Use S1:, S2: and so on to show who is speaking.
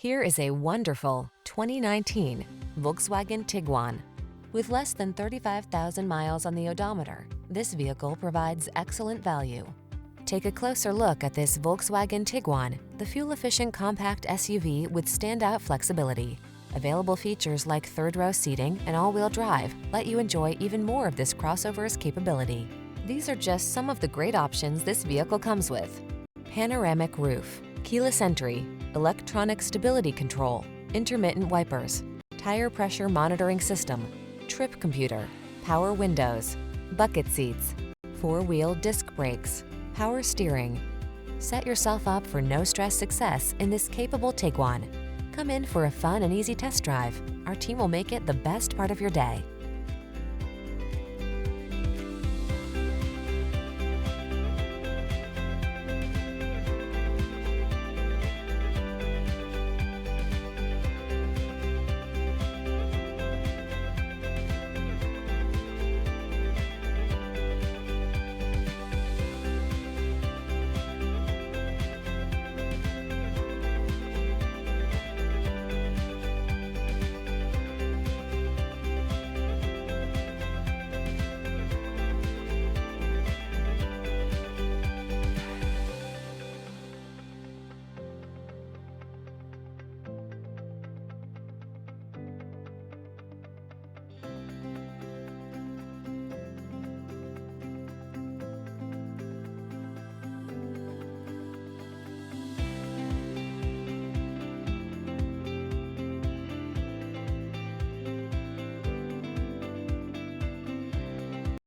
S1: Here is a wonderful 2019 Volkswagen Tiguan. With less than 35,000 miles on the odometer, this vehicle provides excellent value. Take a closer look at this Volkswagen Tiguan, the fuel-efficient compact SUV with standout flexibility. Available features like third-row seating and all-wheel drive let you enjoy even more of this crossover's capability. These are just some of the great options this vehicle comes with: panoramic roof, keyless entry, electronic stability control, intermittent wipers, tire pressure monitoring system, trip computer, power windows, bucket seats, four-wheel disc brakes, power steering. Set yourself up for no-stress success in this capable Tiguan. Come in for a fun and easy test drive. Our team will make it the best part of your day.